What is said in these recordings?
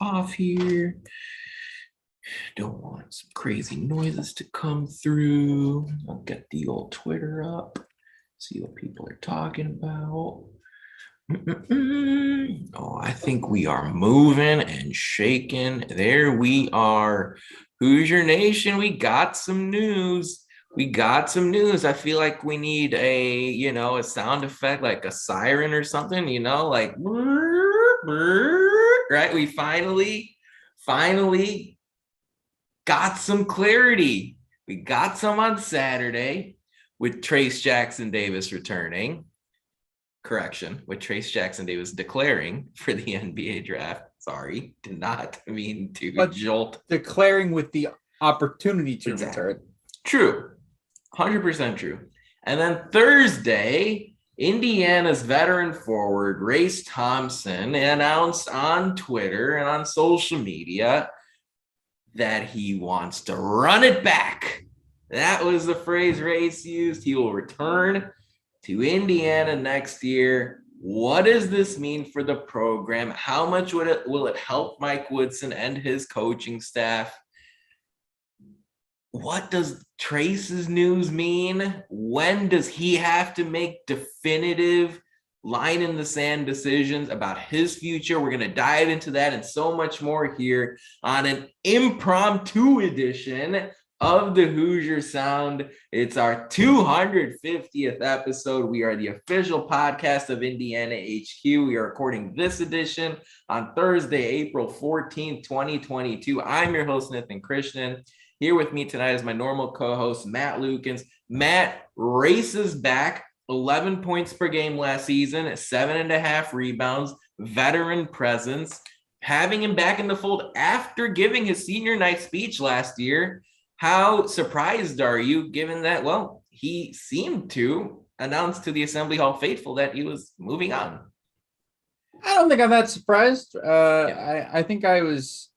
off here. Don't want some crazy noises to come through. I'll get the old Twitter up, see what people are talking about. Oh, I think we are moving and shaking. There we are. Hoosier Nation, we got some news. We got some news. I feel like we need a sound effect like a siren or something, like right? We finally got some clarity. We got some on Saturday with Trayce Jackson-Davis returning. Correction, with Trayce Jackson-Davis declaring for the NBA draft. Sorry, did not mean to jolt. Declaring with the opportunity to return. True. 100% true. And then Thursday, Indiana's veteran forward, Race Thompson, announced on Twitter and on social media that he wants to run it back. That was the phrase Race used. He will return to Indiana next year. What does this mean for the program? How much will it help Mike Woodson and his coaching staff? What does Trayce's news mean? When does he have to make definitive line in the sand decisions about his future? We're going to dive into that and so much more here on an impromptu edition of the Hoosier Sound. It's our 250th episode. We are the official podcast of Indiana HQ. We are recording this edition on Thursday, April 14th, 2022. I'm your host, Nithin Krishnan. Here with me tonight is my normal co-host, Matt Lukens. Matt races back 11 points per game last season, 7.5 rebounds, veteran presence, having him back in the fold after giving his senior night speech last year. How surprised are you, given that, well, he seemed to announce to the Assembly Hall faithful that he was moving on? I don't think I'm that surprised. I think I was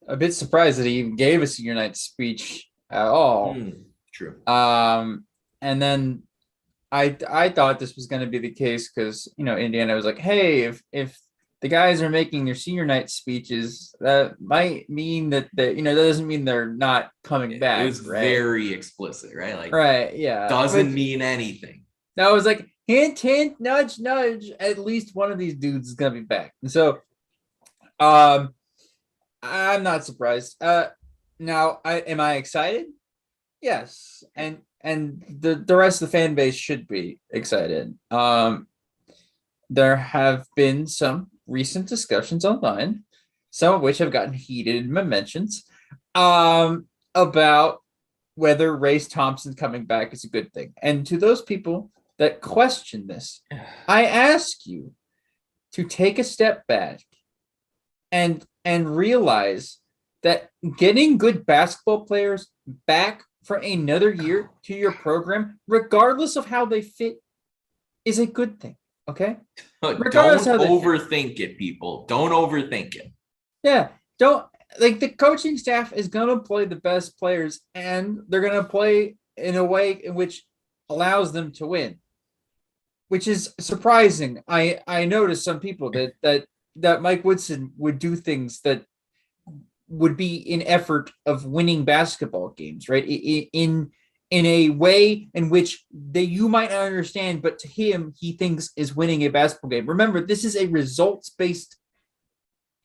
a bit surprised that he even gave a senior night speech at all. True. And then I thought this was going to be the case because, Indiana was like, hey, if the guys are making their senior night speeches, that might mean that that doesn't mean they're not coming back. It was very explicit, right? Like, right, yeah, doesn't mean anything. That was like hint, hint, nudge, nudge. At least one of these dudes is gonna be back. And so, I'm not surprised. Now, am I excited? Yes, and the rest of the fan base should be excited. There have been some recent discussions online, some of which have gotten heated in my mentions, about whether Race Thompson coming back is a good thing. And to those people that question this, I ask you to take a step back and realize that getting good basketball players back for another year to your program, regardless of how they fit, is a good thing. Okay. Don't overthink it, people. Don't overthink it. Yeah. Don't, like, the coaching staff is going to play the best players, and they're going to play in a way in which allows them to win, which is surprising. I noticed some people that Mike Woodson would do things that would be in effort of winning basketball games, right? In a way in which you might not understand, but to him, he thinks is winning a basketball game. Remember, this is a results-based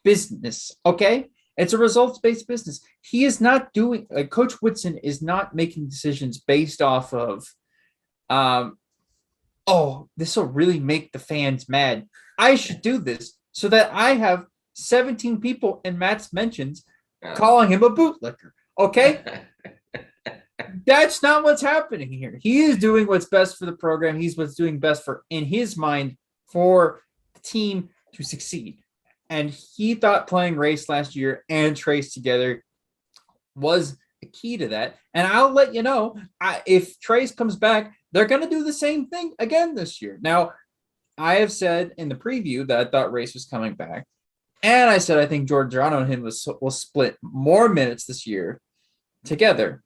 business, okay? It's a results-based business. He is not doing, Coach Woodson is not making decisions based off of, this will really make the fans mad. I should do this so that I have 17 people in Matt's mentions calling him a bootlicker, okay? That's not what's happening here. He is doing what's best for the program. He's what's doing best for, in his mind, for the team to succeed. And he thought playing Race last year and Trayce together was the key to that. And I'll let you know, if Trayce comes back, they're going to do the same thing again this year. Now, I have said in the preview that I thought Race was coming back. And I said I think Giordano and him will split more minutes this year together.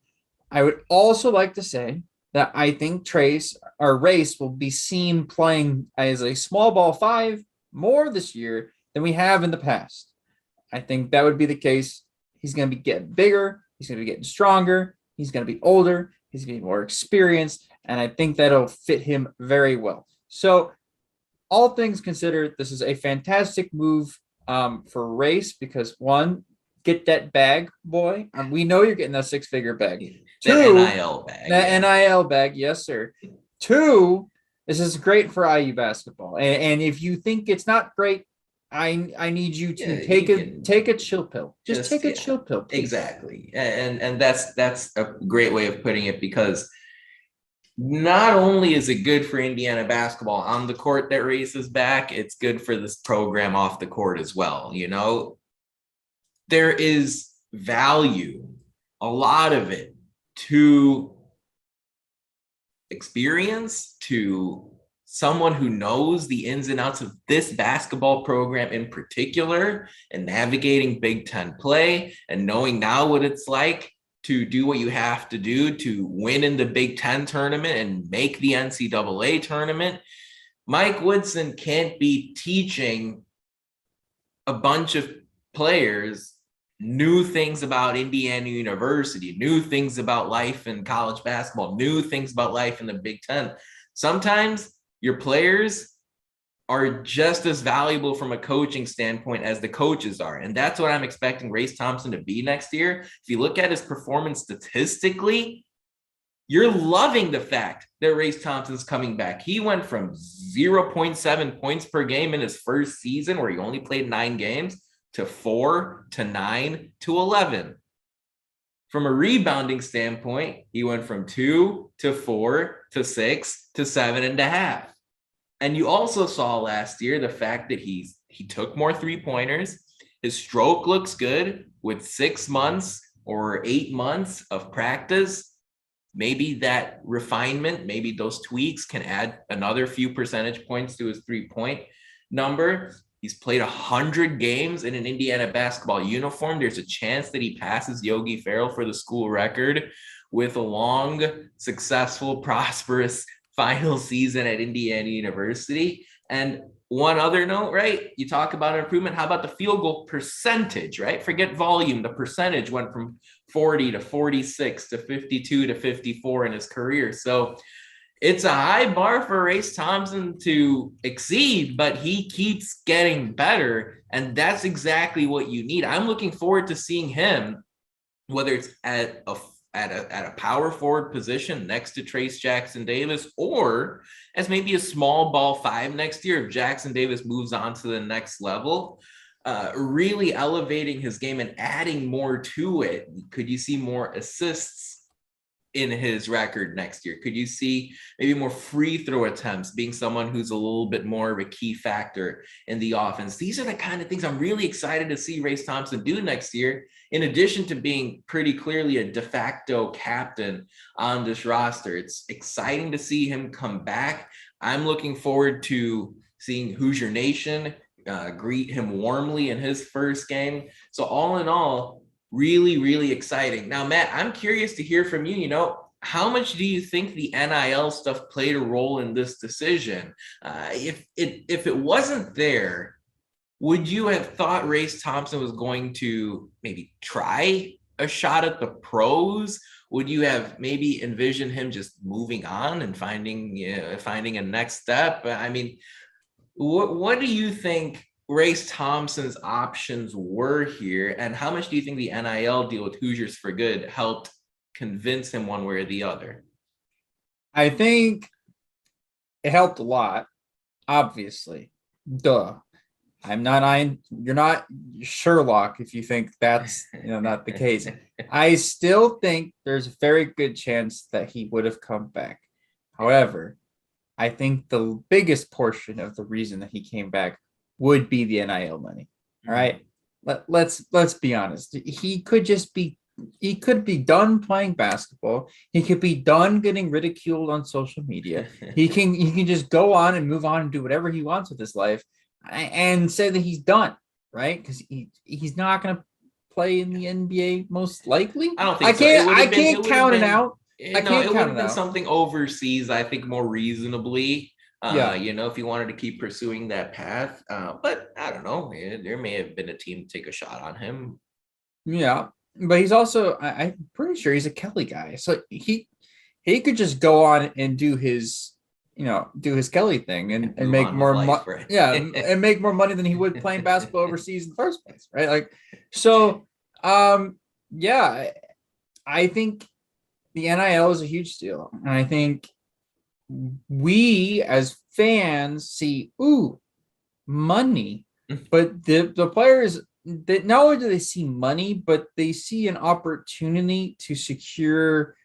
I would also like to say that I think Trayce or Race will be seen playing as a small ball five more this year than we have in the past. I think that would be the case. He's going to be getting bigger. He's going to be getting stronger. He's going to be older. He's going to be more experienced. And I think that'll fit him very well. So all things considered, this is a fantastic move for Race because, one, get that bag, boy. We know you're getting that six-figure bag. Two, NIL bag. That NIL bag, yes, sir. Two, this is great for IU basketball. And if you think it's not great, I need you to take a chill pill. Just take a chill pill. Please. Exactly. And that's a great way of putting it, because not only is it good for Indiana basketball on the court that Race is back, it's good for this program off the court as well. You know, there is value, a lot of it, to experience, to someone who knows the ins and outs of this basketball program in particular, and navigating Big Ten play and knowing now what it's like to do what you have to do to win in the Big Ten tournament and make the NCAA tournament. Mike Woodson can't be teaching a bunch of players new things about Indiana University, new things about life in college basketball, new things about life in the Big Ten. Sometimes your players are just as valuable from a coaching standpoint as the coaches are. And that's what I'm expecting Race Thompson to be next year. If you look at his performance statistically, you're loving the fact that Race Thompson's coming back. He went from 0.7 points per game in his first season, where he only played 9 games, to 4 to 9 to 11. From a rebounding standpoint, he went from 2 to 4 to 6 to 7.5. And you also saw last year the fact that he took more 3-pointers. His stroke looks good with 6 months or 8 months of practice. Maybe that refinement, maybe those tweaks can add another few percentage points to his 3-point number. He's played 100 games in an Indiana basketball uniform. There's a chance that he passes Yogi Ferrell for the school record with a long, successful, prosperous final season at Indiana University. And one other note, right? You talk about improvement. How about the field goal percentage, right? Forget volume. The percentage went from 40 to 46 to 52 to 54 in his career. So it's a high bar for Race Thompson to exceed, but he keeps getting better. And that's exactly what you need. I'm looking forward to seeing him, whether it's at a power forward position next to Trayce Jackson-Davis, or as maybe a small ball 5 next year if Jackson-Davis moves on to the next level, really elevating his game and adding more to it. Could you see more assists in his record next year? Could you see maybe more free throw attempts, being someone who's a little bit more of a key factor in the offense? These are the kind of things I'm really excited to see Race Thompson do next year, in addition to being pretty clearly a de facto captain on this roster. It's exciting to see him come back. I'm looking forward to seeing Hoosier Nation greet him warmly in his first game. So all in all, really, really exciting. Now, Matt, I'm curious to hear from you. You know, how much do you think the NIL stuff played a role in this decision? If it wasn't there, would you have thought Race Thompson was going to maybe try a shot at the pros? Would you have maybe envisioned him just moving on and finding a next step? I mean, what do you think Race Thompson's options were here, and how much do you think the NIL deal with Hoosiers for Good helped convince him one way or the other? I think it helped a lot, obviously. Duh. You're not Sherlock if you think that's not the case. I still think there's a very good chance that he would have come back. However, I think the biggest portion of the reason that he came back would be the NIL money. All right. Let's be honest. He could be done playing basketball. He could be done getting ridiculed on social media. He can just go on and move on and do whatever he wants with his life and say that he's done, right? Because he's not going to play in the NBA most likely. I don't think so. I can't count it out. It would have been something overseas, I think, more reasonably. Yeah. If he wanted to keep pursuing that path. But I don't know. There may have been a team to take a shot on him. Yeah. But he's also, I'm pretty sure he's a Kelly guy. So he could just go on and do his, do his Kelly thing and Move make on with more life, money. right? Yeah. And make more money than he would playing basketball overseas in the first place. Right. Like, so, yeah, I think the NIL is a huge deal. And I think we as fans see, ooh, money, but the players, that not only do they see money, but they see an opportunity to secure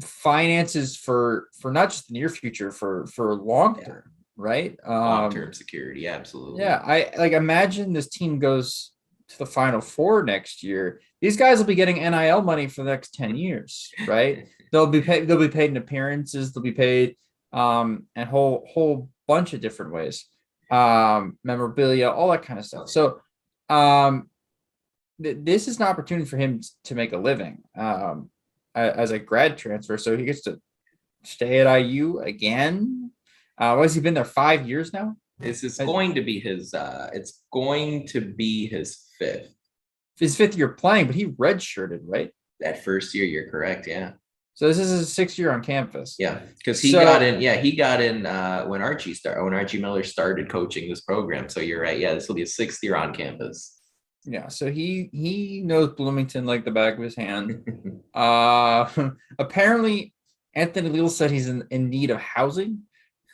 finances for not just the near future, for long term, right? Long-term security, absolutely. Yeah, I like imagine this team goes to the Final Four next year. These guys will be getting NIL money for the next 10 years, right? They'll be paid in appearances, they'll be paid a whole bunch of different ways. Memorabilia, all that kind of stuff. So this is an opportunity for him to make a living as a grad transfer. So he gets to stay at IU again. What has he been there 5 years now? This is going to be his it's going to be his fifth year playing, but he redshirted, right? That first year, you're correct, yeah. So this is his 6th year on campus. Yeah, because he got in when Archie Miller started coaching this program. So you're right. Yeah, this will be his 6th year on campus. Yeah, so he knows Bloomington like the back of his hand. Apparently Anthony Leal said he's in need of housing.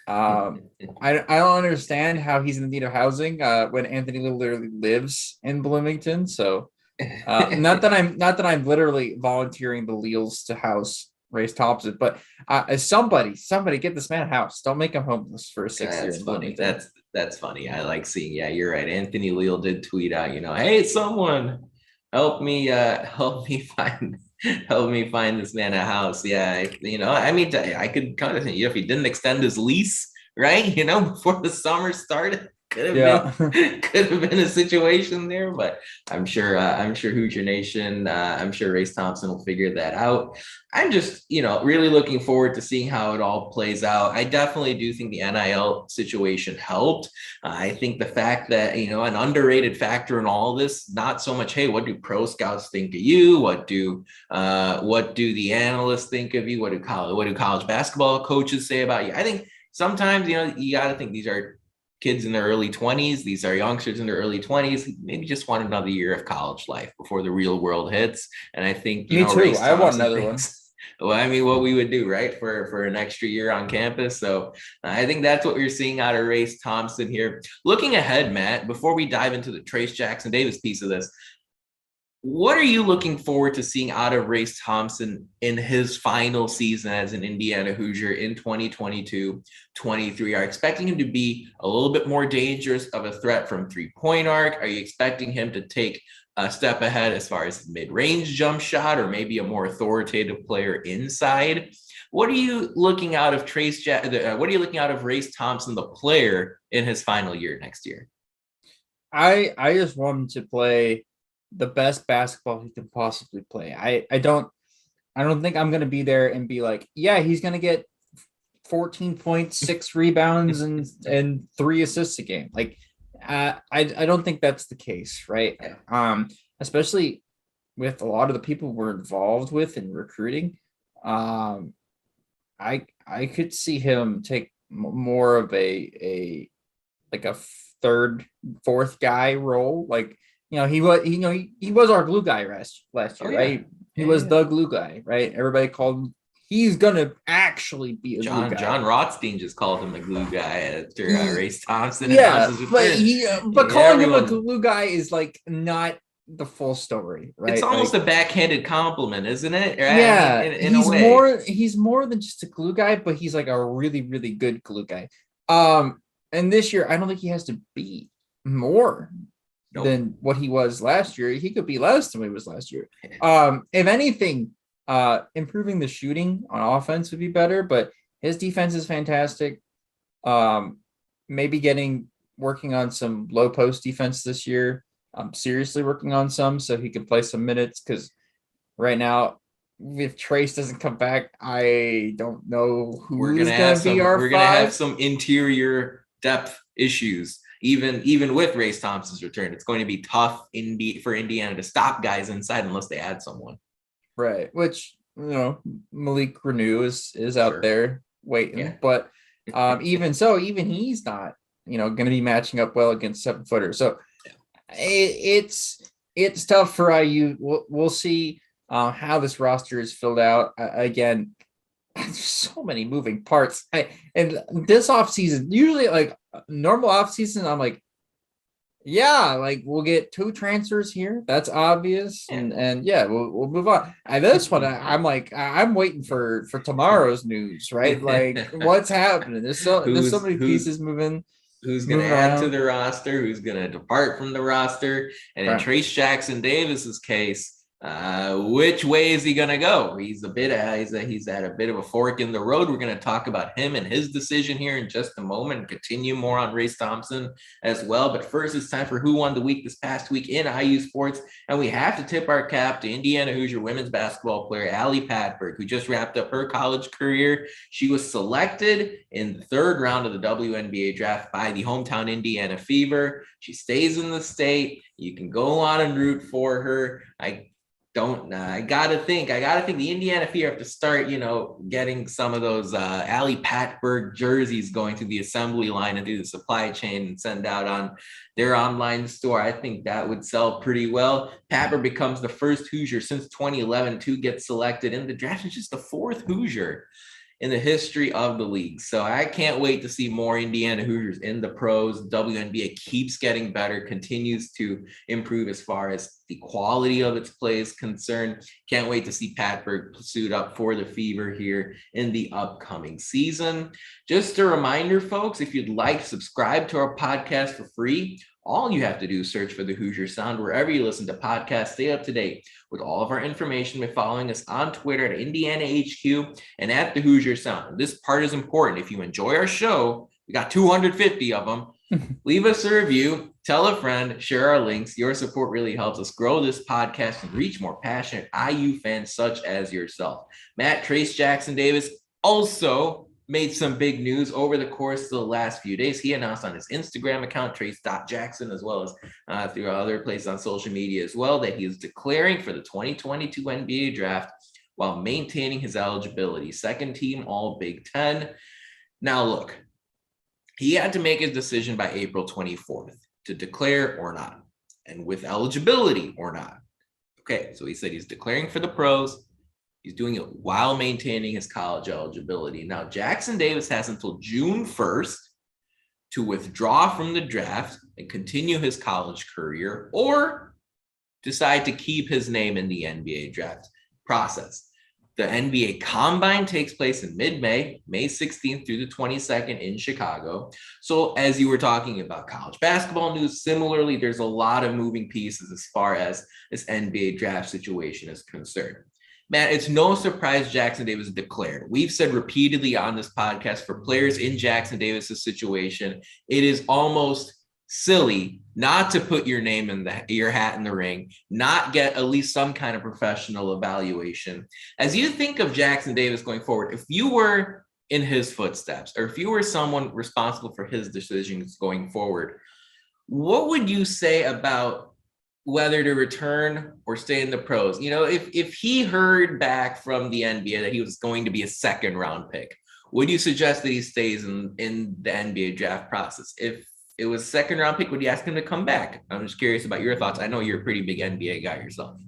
I don't understand how he's in need of housing when Anthony Leal literally lives in Bloomington. So not that I'm literally volunteering the Leals to house Race Thompson, but somebody get this man a house. Don't make him homeless for a 6 years. That's funny. That's funny. I like seeing. Yeah, you're right. Anthony Leal did tweet out. Hey, someone help me find this man a house. Yeah, I could kind of think, if he didn't extend his lease, right? Before the summer started. Could have been a situation there, but I'm sure Hoosier Nation, I'm sure Race Thompson will figure that out. I'm just, really looking forward to seeing how it all plays out. I definitely do think the NIL situation helped. I think the fact that, an underrated factor in all this, not so much, hey, what do pro scouts think of you? What do the analysts think of you? What do college basketball coaches say about you? I think sometimes, you got to think these are kids in their early 20s. These are youngsters in their early 20s, maybe just want another year of college life before the real world hits. And I think, me too. I want another one. Well, what we would do, right, for an extra year on campus. So I think that's what we're seeing out of Race Thompson here. Looking ahead, Matt, before we dive into the Trayce Jackson-Davis piece of this, what are you looking forward to seeing out of Race Thompson in his final season as an Indiana Hoosier in 2022-23? Are you expecting him to be a little bit more dangerous of a threat from three-point arc? Are you expecting him to take a step ahead as far as mid-range jump shot, or maybe a more authoritative player inside? What are you looking out of what are you looking out of Race Thompson, the player, in his final year next year? I just want him to play the best basketball he can possibly play. I don't think I'm going to be there and be like, yeah, he's going to get 14 points, 6 rebounds and 3 assists a game. Like, I don't think that's the case, right? Especially with a lot of the people we're involved with in recruiting. I could see him take more of a third, fourth guy role. Like, he was our glue guy last year, right? He was the glue guy, right? Everybody called him. He's gonna actually be a glue guy. John Rothstein just called him a glue guy after Race Thompson. Yeah, but calling him a glue guy is like not the full story, right? It's almost a backhanded compliment, isn't it? Right? Yeah, in a way. He's more than just a glue guy, but he's like a really, really good glue guy. And this year, I don't think he has to be more than what he was last year. He could be less than what he was last year. If anything, improving the shooting on offense would be better, but his defense is fantastic. Maybe working on some low post defense this year. I'm seriously working on some so he can play some minutes, because right now if Trayce doesn't come back, I don't know We're who's gonna going have to be some. our We're gonna have 5. some interior depth issues. Even with Race Thompson's return, it's going to be tough for Indiana to stop guys inside unless they add someone. Right. Which, Malik Renew is out there waiting. Yeah. But even so, even he's not, going to be matching up well against 7-footers. So it's tough for IU. We'll see how this roster is filled out. Again, there's so many moving parts. And this offseason, usually like normal offseason, I'm like, yeah, like we'll get 2 transfers here. That's obvious. And yeah, we'll move on. And this one, I'm like, I'm waiting for tomorrow's news, right? Like what's happening? There's so many pieces moving. Who's going to add to the roster? Who's going to depart from the roster? And in Trayce Jackson-Davis's case, which way is he going to go? He's at a bit of a fork in the road. We're going to talk about him and his decision here in just a moment and continue more on Race Thompson as well. But first, it's time for Who Won the Week this past week in IU sports. And we have to tip our cap to Indiana Hoosier women's basketball player Allie Patberg, who just wrapped up her college career. She was selected in the 3rd round of the WNBA draft by the hometown Indiana Fever. She stays in the state. You can go on and root for her. I gotta think the Indiana Fever have to start, getting some of those Allie Patberg jerseys going to the assembly line and through the supply chain and send out on their online store. I think that would sell pretty well. Patberg becomes the first Hoosier since 2011 to get selected in the draft. It's just the 4th Hoosier in the history of the league. So I can't wait to see more Indiana Hoosiers in the pros. WNBA keeps getting better, continues to improve as far as the quality of its play is concerned. Can't wait to see Patberg suit up for the Fever here in the upcoming season. Just a reminder, folks, if you'd like to subscribe to our podcast for free, all you have to do is search for the Hoosier Sound wherever you listen to podcasts. Stay up to date with all of our information by following us on Twitter at Indiana HQ and at the Hoosier Sound. This part is important. If you enjoy our show, we got 250 of them. Leave us a review, tell a friend, share our links. Your support really helps us grow this podcast and reach more passionate IU fans such as yourself. Matt Trayce Jackson-Davis also made some big news over the course of the last few days. He announced on his Instagram account, Trayce.Jackson, as well as through other places on social media as well, that he is declaring for the 2022 NBA draft while maintaining his eligibility. 2nd team All Big Ten. Now, look, he had to make his decision by April 24th to declare or not, and with eligibility or not. Okay, so he said he's declaring for the pros. He's doing it while maintaining his college eligibility. Now, Jackson-Davis has until June 1st to withdraw from the draft and continue his college career or decide to keep his name in the NBA draft process. The NBA Combine takes place in mid-May, May 16th through the 22nd in Chicago. So as you were talking about college basketball news, similarly, there's a lot of moving pieces as far as this NBA draft situation is concerned. Man, it's no surprise Jackson-Davis declared. We've said repeatedly on this podcast for players in Jackson-Davis's situation, it is almost silly not to put your name in your hat in the ring, not get at least some kind of professional evaluation. As you think of Jackson-Davis going forward, if you were in his footsteps or if you were someone responsible for his decisions going forward, what would you say about whether to return or stay in the pros? If he heard back from the NBA that he was going to be a 2nd round pick, would you suggest that he stays in the NBA draft process? If it was a 2nd round pick, would you ask him to come back? I'm just curious about your thoughts. I know you're a pretty big NBA guy yourself.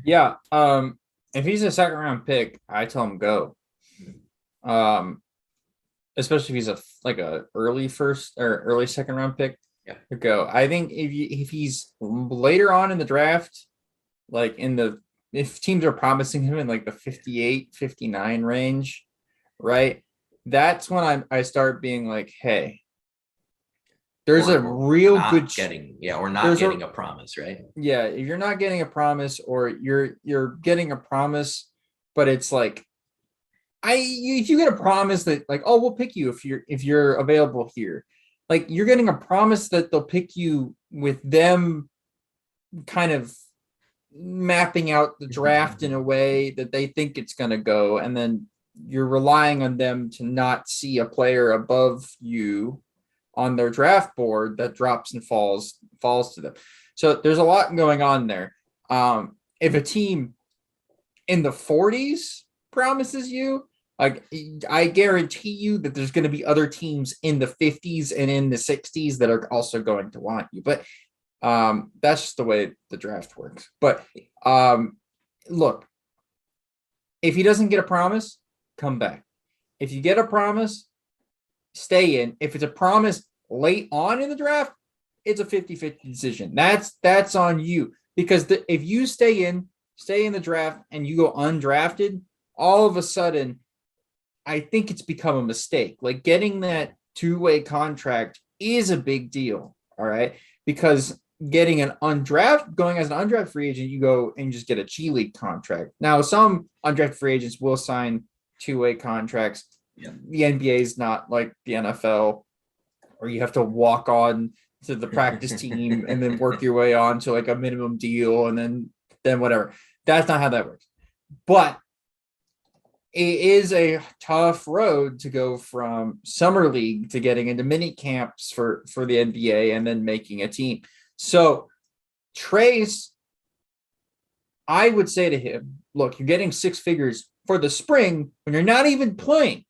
Yeah. If he's a 2nd round pick, I tell him go. Especially if he's a early 1st or early 2nd round pick. Yeah, go. I think if he's later on in the draft, if teams are promising him in like the 58, 59 range, right? That's when I start being like, hey, there's a real good we're not getting a promise, right? Yeah, if you're not getting a promise or you're getting a promise, but it's like if you get a promise that like, oh, we'll pick you if you're available here. Like you're getting a promise that they'll pick you with them kind of mapping out the draft in a way that they think it's going to go, and then you're relying on them to not see a player above you on their draft board that drops and falls to them. So there's a lot going on there. If a team in the 40s promises you, like, I guarantee you that there's going to be other teams in the 50s and in the 60s that are also going to want you. But that's just the way the draft works. But look, if he doesn't get a promise, come back. If you get a promise, stay in. If it's a promise late on in the draft, it's a 50-50 decision. That's on you. Because if you stay in the draft and you go undrafted, all of a sudden, I think it's become a mistake. Like, getting that two-way contract is a big deal, all right? Because going as an undrafted free agent, you go and just get a G League contract. Now, some undrafted free agents will sign two-way contracts. Yeah. The NBA is not like the NFL, or you have to walk on to the practice team and then work your way on to like a minimum deal and then whatever. That's not how that works. But it is a tough road to go from summer league to getting into mini camps for the NBA and then making a team. So Trayce, I would say to him, look, you're getting 6 figures for the spring when you're not even playing,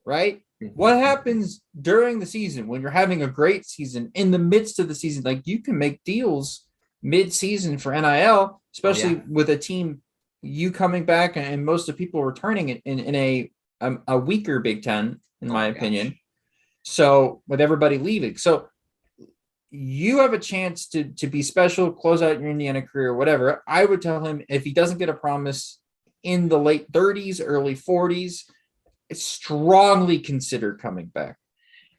right? What happens during the season when you're having a great season in the midst of the season? Like, you can make deals mid-season for NIL, especially with a team, you coming back and most of the people returning in a weaker Big Ten, in my opinion. So with everybody leaving. So you have a chance to be special, close out your Indiana career, whatever. I would tell him, if he doesn't get a promise in the late 30s, early 40s, strongly consider coming back.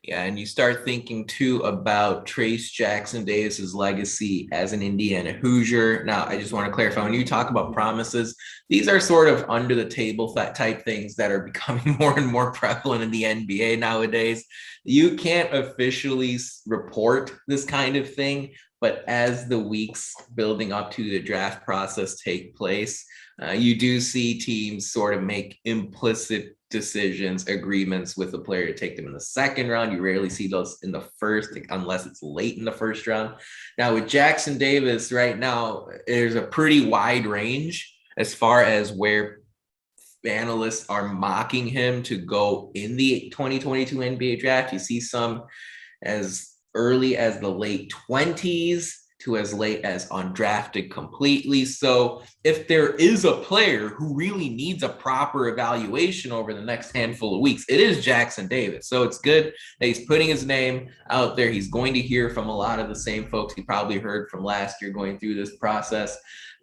Yeah, and you start thinking too about Trayce Jackson-Davis's legacy as an Indiana Hoosier. Now, I just want to clarify, when you talk about promises, these are sort of under the table type things that are becoming more and more prevalent in the NBA nowadays. You can't officially report this kind of thing, but as the weeks building up to the draft process take place, you do see teams sort of make implicit decisions, agreements with the player to take them in the second round. You rarely see those in the first, unless it's late in the first round. Now with Jackson-Davis right now, there's a pretty wide range as far as where analysts are mocking him to go in the 2022 NBA draft. You see some as early as the late 20s to as late as undrafted completely. So if there is a player who really needs a proper evaluation over the next handful of weeks, it is Jackson-Davis. So it's good that he's putting his name out there. He's going to hear from a lot of the same folks he probably heard from last year going through this process.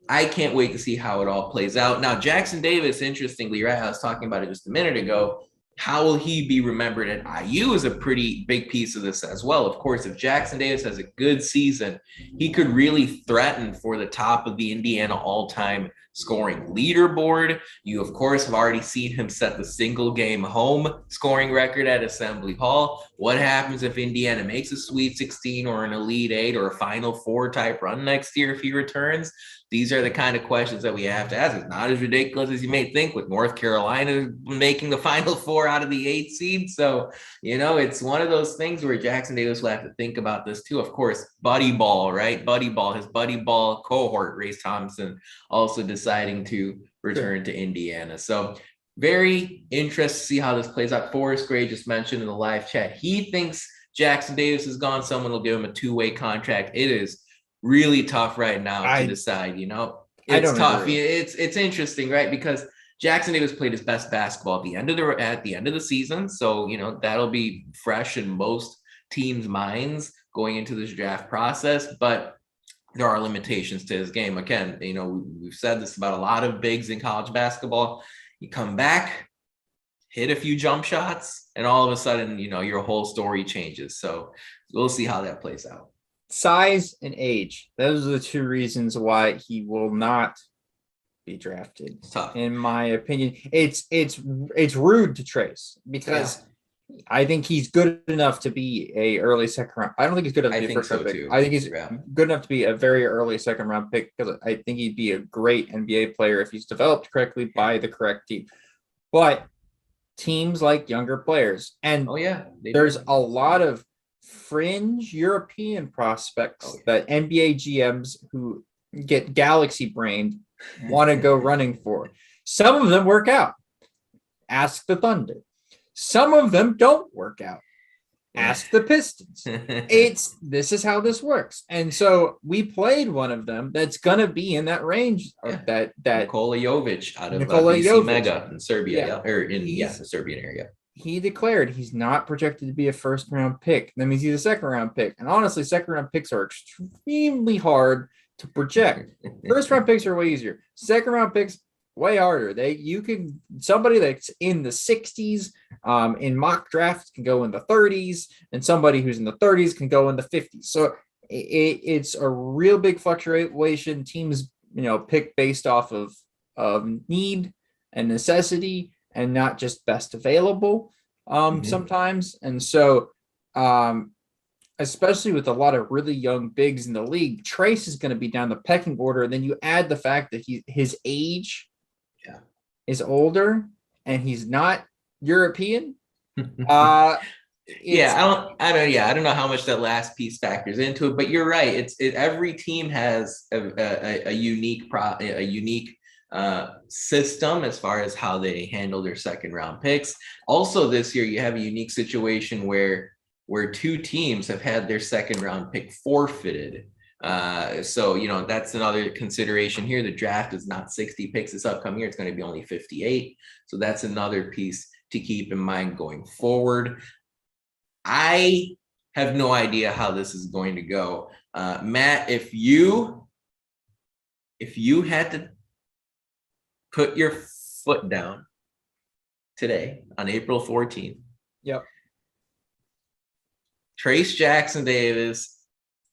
I can't wait to see how it all plays out. Now, Jackson-Davis, interestingly, right, I was talking about it just a minute ago, how will he be remembered at IU is a pretty big piece of this as well. Of course, if Jackson-Davis has a good season, he could really threaten for the top of the Indiana all-time scoring leaderboard. You, of course, have already seen him set the single game home scoring record at Assembly Hall. What happens if Indiana makes a Sweet 16 or an Elite 8 or a Final Four type run next year if he returns? These are the kind of questions that we have to ask. It's not as ridiculous as you may think, with North Carolina making the Final Four out of the 8th seed. So, it's one of those things where Jackson-Davis will have to think about this too. Of course, buddy ball, right? Buddy ball, his buddy ball cohort, Race Thompson, also deciding to return to Indiana. So very interested to see how this plays out. Forrest Gray just mentioned in the live chat, he thinks Jackson-Davis is gone. Someone will give him a 2-way contract. It is really tough right now to decide, it's tough. It's interesting, right? Because Jackson-Davis played his best basketball at the end of the season. So, that'll be fresh in most teams' minds going into this draft process, but there are limitations to his game. Again, we've said this about a lot of bigs in college basketball. You come back, hit a few jump shots, and all of a sudden, your whole story changes. So we'll see how that plays out. Size and age. Those are the two reasons why he will not be drafted. Tough. In my opinion. It's rude to Trayce because I think he's good enough to be a early second round. I don't think he's good enough to be a first round pick. Too. I think he's good enough to be a very early second round pick because I think he'd be a great NBA player if he's developed correctly by the correct team. But teams like younger players, and there's a lot of fringe European prospects that NBA GMs who get galaxy brained want to go running for. Some of them work out. Ask the Thunder. Some of them don't work out. Ask the Pistons. This is how this works. And so we played one of them that's gonna be in that range of that Nikola Jovic out of BC Mega in Serbia, or in the Serbian area. He declared he's not projected to be a first round pick. That means he's a second round pick. And honestly, second round picks are extremely hard to project. First round picks are way easier. Second round picks way harder. Somebody that's in the 60s in mock drafts can go in the 30s, and somebody who's in the 30s can go in the 50s. So it's a real big fluctuation. Teams, pick based off of need and necessity and not just best available sometimes. And so especially with a lot of really young bigs in the league, Trayce is going to be down the pecking order. And then you add the fact that his age is older and he's not European. I don't know how much that last piece factors into it, but you're right. Every team has a unique system as far as how they handle their second round picks. Also this year, you have a unique situation where two teams have had their second round pick forfeited. So that's another consideration here. The draft is not 60 picks this upcoming year. It's going to be only 58. So that's another piece to keep in mind going forward. I have no idea how this is going to go. Matt, if you had to put your foot down today on April 14th. Yep. Trayce Jackson-Davis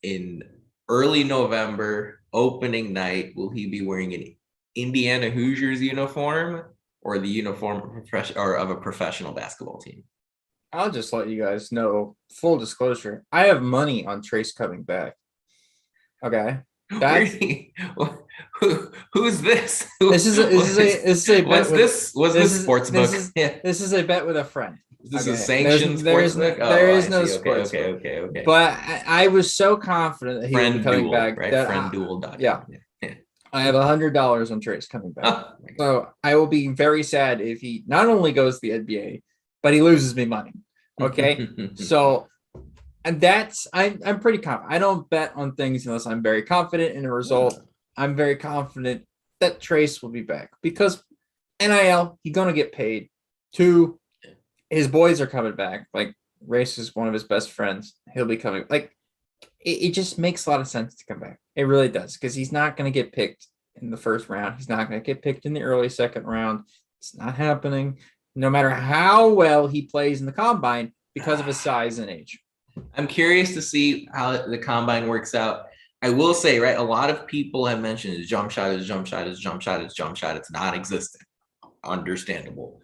in early November, opening night, will he be wearing an Indiana Hoosiers uniform or the uniform of a professional basketball team? I'll just let you guys know, full disclosure, I have money on Trayce coming back. Okay. Who's this? This is a bet. This sportsbook? This is a bet with a friend. This is sanctioned sportsbook? There is no sports. Okay. But I was so confident that he would be coming back. Right? FriendDuel.com. Yeah. I have $100 on Trayce coming back. So I will be very sad if he not only goes to the NBA, but he loses me money. Okay. So, and I'm pretty confident. I don't bet on things unless I'm very confident in a result. I'm very confident that Trayce will be back because NIL, he's going to get paid. 2, his boys are coming back. Like Race is one of his best friends. He'll be coming. Like it just makes a lot of sense to come back. It really does because he's not going to get picked in the first round. He's not going to get picked in the early second round. It's not happening. No matter how well he plays in the combine because of his size and age. I'm curious to see how the combine works out. I will say, right, a lot of people have mentioned his jump shot. It's non-existent. Understandable.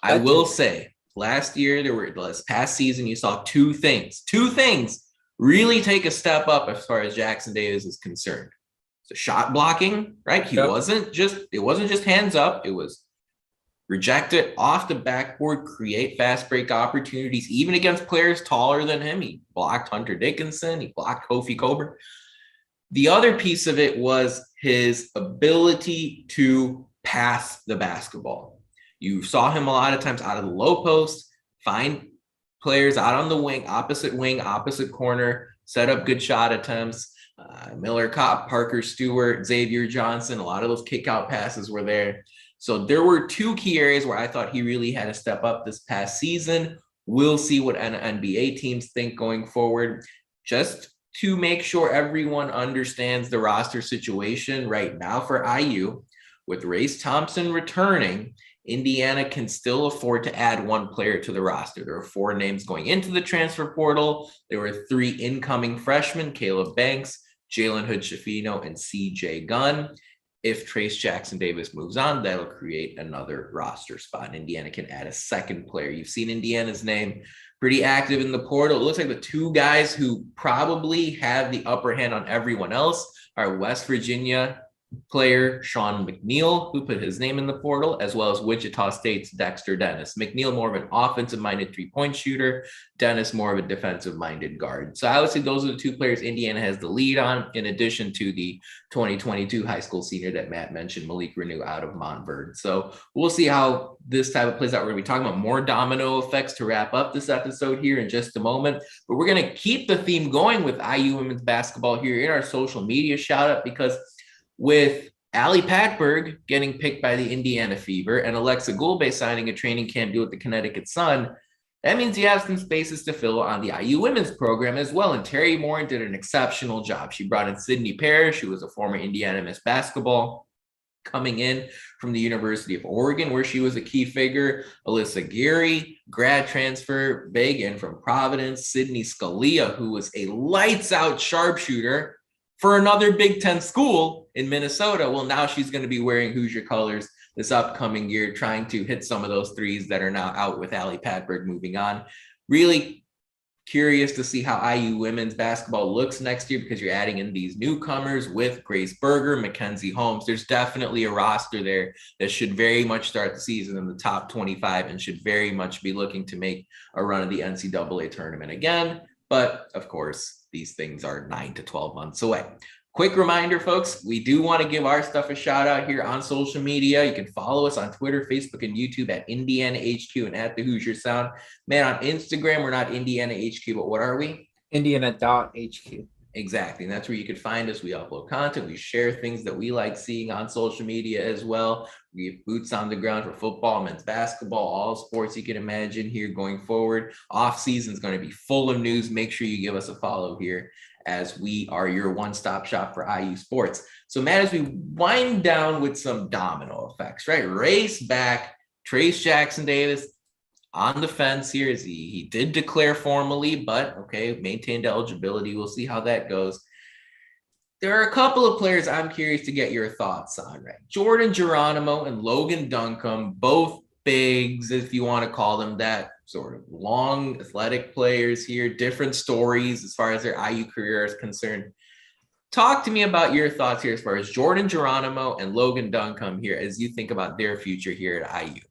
I will say, last year, this past season, you saw two things really take a step up as far as Jackson-Davis is concerned. So shot blocking, right? It wasn't just hands up. It was reject it off the backboard, create fast break opportunities, even against players taller than him. He blocked Hunter Dickinson. He blocked Kofi Coburn. The other piece of it was his ability to pass the basketball. You saw him a lot of times out of the low post, find players out on the wing, opposite corner, set up good shot attempts. Miller Kopp, Parker Stewart, Xavier Johnson, a lot of those kick out passes were there. So there were two key areas where I thought he really had to step up this past season. We'll see what NBA teams think going forward. Just to make sure everyone understands the roster situation right now for IU, with Race Thompson returning, Indiana can still afford to add one player to the roster. There are 4 names going into the transfer portal. There were 3 incoming freshmen, Caleb Banks, Jalen Hood-Schifino, and CJ Gunn. if Trayce Jackson-Davis moves on, that'll create another roster spot. Indiana can add a second player. You've seen Indiana's name pretty active in the portal. It looks like the two guys who probably have the upper hand on everyone else are West Virginia player Sean McNeil, who put his name in the portal, as well as Wichita State's Dexter Dennis. McNeil, more of an offensive-minded three-point shooter. Dennis, more of a defensive-minded guard. So I would say those are the two players Indiana has the lead on, in addition to the 2022 high school senior that Matt mentioned, Malik Renew out of Montverde. So we'll see how this type of plays out. We're going to be talking about more domino effects to wrap up this episode here in just a moment. But we're going to keep the theme going with IU women's basketball here in our social media shout-out, because with Ali Patberg getting picked by the Indiana Fever and Alexa Gulbe signing a training camp deal with the Connecticut Sun, that means you have some spaces to fill on the IU women's program as well. And Terry Moore did an exceptional job. She brought in Sydney Parrish, who was a former Indiana Miss Basketball, coming in from the University of Oregon, where she was a key figure. Alyssa Geary, grad transfer, big, and from Providence. Sydney Scalia, who was a lights-out sharpshooter for another Big Ten school in Minnesota. Well, now she's going to be wearing Hoosier colors this upcoming year, trying to hit some of those threes that are now out with Ali Patberg moving on. Really curious to see how IU women's basketball looks next year, because you're adding in these newcomers with Grace Berger, Mackenzie Holmes. There's definitely a roster there that should very much start the season in the top 25 and should very much be looking to make a run of the NCAA tournament again. But of course, these things are 9 to 12 months away. Quick reminder, folks, we do want to give our stuff a shout out here on social media. You can follow us on Twitter, Facebook, and YouTube at Indiana HQ and at the Hoosier Sound. Man, on Instagram, we're not Indiana HQ, but what are we? Indiana.HQ. Exactly. And that's where you can find us. We upload content. We share things that we like seeing on social media as well. We have boots on the ground for football, men's basketball, all sports you can imagine here going forward. Off season is going to be full of news. Make sure you give us a follow here, as we are your one-stop shop for IU sports. So Matt, as we wind down with some domino effects, right? Race back, Trayce Jackson-Davis on the fence here, as he did declare formally, but okay, maintained eligibility. We'll see how that goes. There are a couple of players I'm curious to get your thoughts on, right? Jordan Geronimo and Logan Duncombe, both bigs, if you want to call them that, sort of long athletic players here, different stories as far as their IU career is concerned. Talk to me about your thoughts here as far as Jordan Geronimo and Logan Duncombe here, as you think about their future here at IU.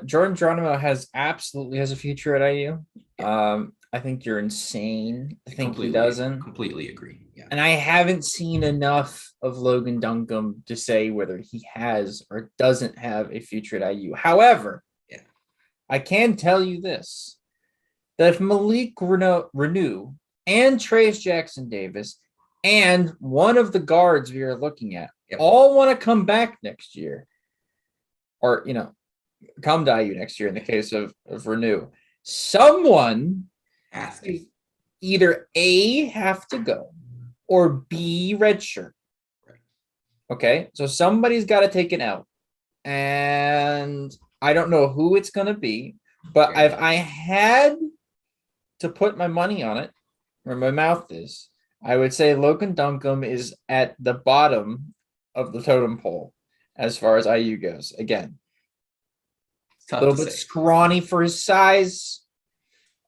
Jordan Geronimo absolutely has a future at IU. I think you're insane. I think he doesn't. Completely agree. Yeah. And I haven't seen enough of Logan Duncombe to say whether he has or doesn't have a future at IU. However, I can tell you this, that if Malik Renew and Trayce Jackson-Davis and one of the guards we are looking at all want to come back next year, or, come to IU next year in the case of Renew, someone has to either A, have to go, or B, redshirt. Okay, so somebody's got to take it out. And I don't know who it's going to be, but if I had to put my money on it, where my mouth is, I would say Logan Duncombe is at the bottom of the totem pole as far as IU goes. Again, a little bit scrawny for his size,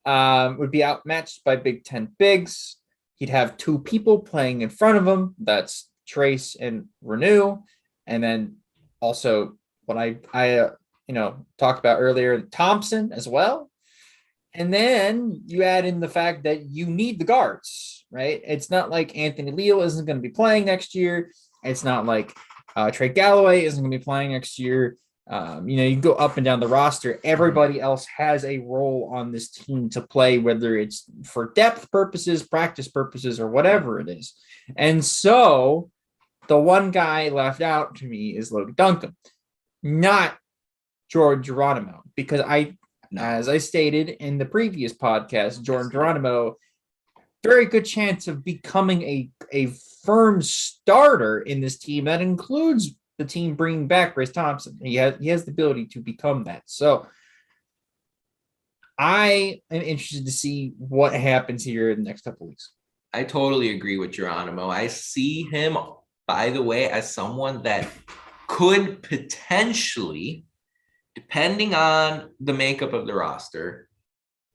would be outmatched by Big Ten bigs. He'd have two people playing in front of him. That's Trayce and Renew. And then also what I talked about earlier, Thompson as well. And then you add in the fact that you need the guards, right? It's not like Anthony Leal isn't going to be playing next year. It's not like Trey Galloway isn't going to be playing next year. You can go up and down the roster. Everybody else has a role on this team to play, whether it's for depth purposes, practice purposes, or whatever it is. And so the one guy left out to me is Logan Duncombe, not Jordan Geronimo, because as I stated in the previous podcast, Jordan Geronimo, very good chance of becoming a firm starter in this team. That includes the team bringing back Race Thompson. He has the ability to become that. So I am interested to see what happens here in the next couple of weeks. I totally agree with Geronimo. I see him by the way, as someone that could potentially, depending on the makeup of the roster,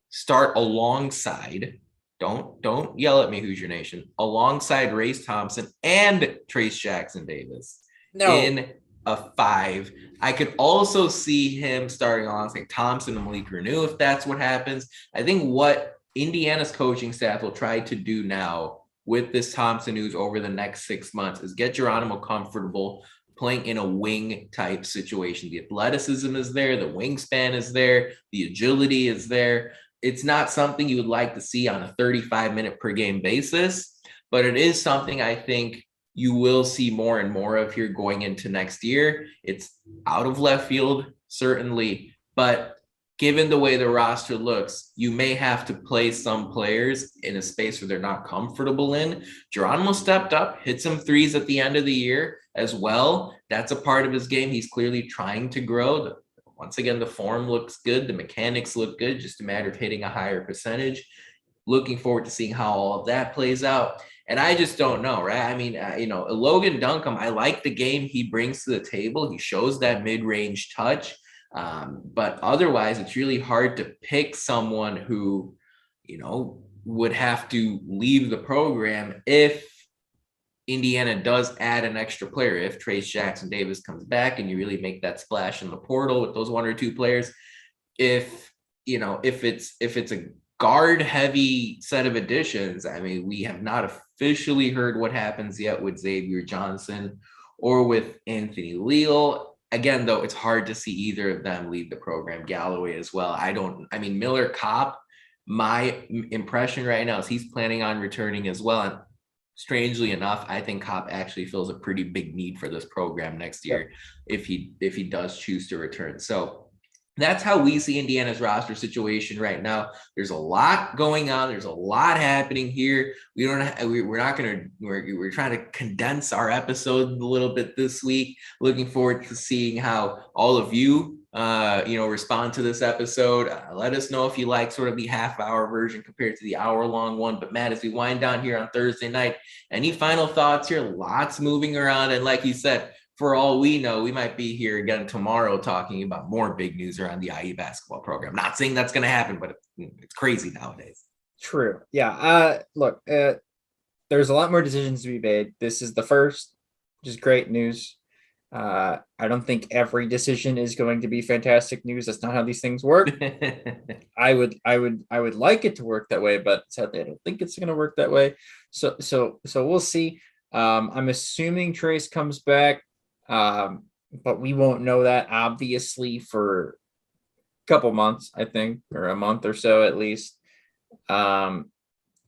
start alongside, don't yell at me, Hoosier Nation, alongside Race Thompson and Trayce Jackson-Davis in a 5. I could also see him starting alongside Thompson and Malik Renew if that's what happens. I think what Indiana's coaching staff will try to do now with this Thompson news over the next 6 months is get Geronimo comfortable playing in a wing type situation. The athleticism is there, the wingspan is there, the agility is there. It's not something you would like to see on a 35-minute per game basis, but it is something I think you will see more and more of here going into next year. It's out of left field, certainly, but given the way the roster looks, you may have to play some players in a space where they're not comfortable in. Geronimo stepped up, hit some threes at the end of the year as well. That's a part of his game. He's clearly trying to grow. Once again, the form looks good. The mechanics look good, just a matter of hitting a higher percentage. Looking forward to seeing how all of that plays out. And I just don't know, right? I mean, Logan Duncombe, I like the game he brings to the table. He shows that mid-range touch. But otherwise, it's really hard to pick someone who, would have to leave the program if Indiana does add an extra player. If Trayce Jackson-Davis comes back and you really make that splash in the portal with those 1 or 2 players, if it's a guard heavy set of additions, I mean, we have not officially heard what happens yet with Xavier Johnson or with Anthony Leal. Again, though, it's hard to see either of them leave the program. Galloway as well. Miller Kopp, my impression right now is he's planning on returning as well. And strangely enough, I think Kopp actually feels a pretty big need for this program next year if he does choose to return. So that's how we see Indiana's roster situation right now. There's a lot going on. There's a lot happening here. We're trying to condense our episode a little bit this week. Looking forward to seeing how all of you, respond to this episode. Let us know if you like sort of the half-hour version compared to the hour-long one. But Matt, as we wind down here on Thursday night, any final thoughts here? Lots moving around. And like you said, for all we know, we might be here again tomorrow talking about more big news around the IU basketball program. Not saying that's going to happen, but it's crazy nowadays. True. Yeah. Look, there's a lot more decisions to be made. This is the first, which is great news. I don't think every decision is going to be fantastic news. That's not how these things work. I would like it to work that way, but sadly, I don't think it's going to work that way. So we'll see. I'm assuming Trayce comes back. But we won't know that obviously for a couple months, I think, or a month or so at least.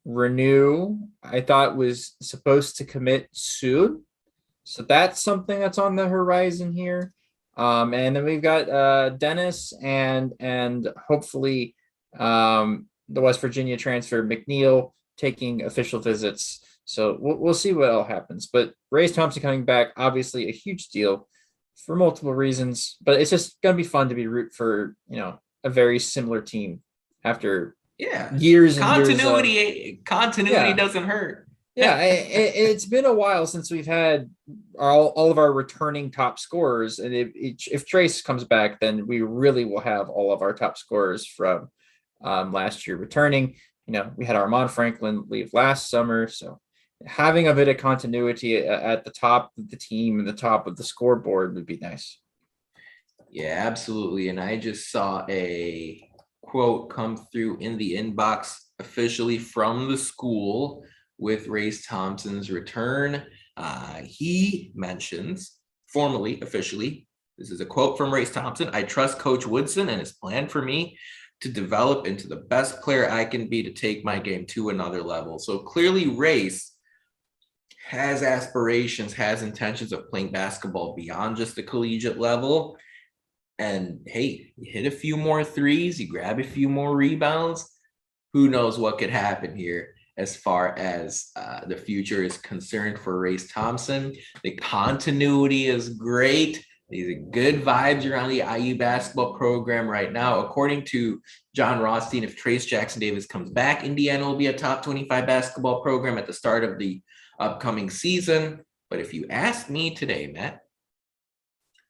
Renew, I thought was supposed to commit soon. So that's something that's on the horizon here. And then we've got Dennis and hopefully the West Virginia transfer McNeil taking official visits. So we'll see what all happens. But Race Thompson coming back, obviously a huge deal for multiple reasons. But it's just going to be fun to be root for, a very similar team after years and continuity. Continuity doesn't hurt. Yeah, it's been a while since we've had all of our returning top scorers. And if Trayce comes back, then we really will have all of our top scorers from last year returning. We had Armand Franklin leave last summer. So having a bit of continuity at the top of the team and the top of the scoreboard would be nice. Yeah, absolutely. And I just saw a quote come through in the inbox officially from the school with Race Thompson's return. He mentions formally, officially, this is a quote from Race Thompson: "I trust Coach Woodson and his plan for me to develop into the best player I can be to take my game to another level." So clearly Race has aspirations, has intentions of playing basketball beyond just the collegiate level. And hey, you hit a few more threes, you grab a few more rebounds, who knows what could happen here as far as the future is concerned for Race Thompson. The continuity is great. These are good vibes around the IU basketball program right now. According to John Rothstein, if Trayce Jackson-Davis comes back, Indiana will be a top 25 basketball program at the start of the upcoming season. But if you ask me today, Matt,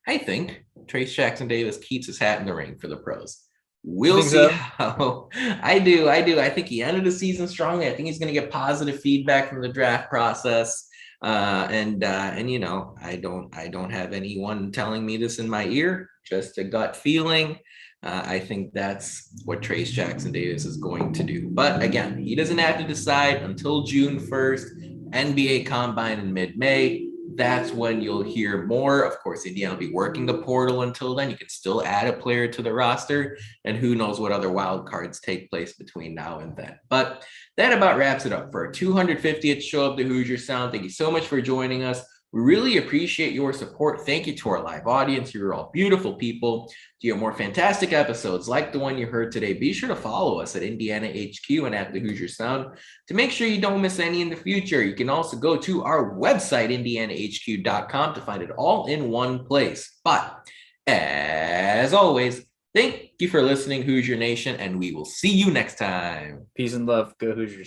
I think Trayce Jackson-Davis keeps his hat in the ring for the pros. We'll see how. I do. I think he ended the season strongly. I think he's going to get positive feedback from the draft process. And you know, I don't have anyone telling me this in my ear, just a gut feeling. I think that's what Trayce Jackson-Davis is going to do. But again, he doesn't have to decide until June 1st, NBA Combine in mid-May. That's when you'll hear more. Of course, Indiana will be working the portal until then. You can still add a player to the roster, and who knows what other wild cards take place between now and then. But that about wraps it up for our 250th show of the Hoosier Sound. Thank you so much for joining us. We really appreciate your support. Thank you to our live audience. You're all beautiful people. To hear more fantastic episodes like the one you heard today, be sure to follow us at Indiana HQ and at the Hoosier Sound to make sure you don't miss any in the future. You can also go to our website, indianahq.com, to find it all in one place. But as always, thank you for listening, Hoosier Nation, and we will see you next time. Peace and love. Go Hoosiers.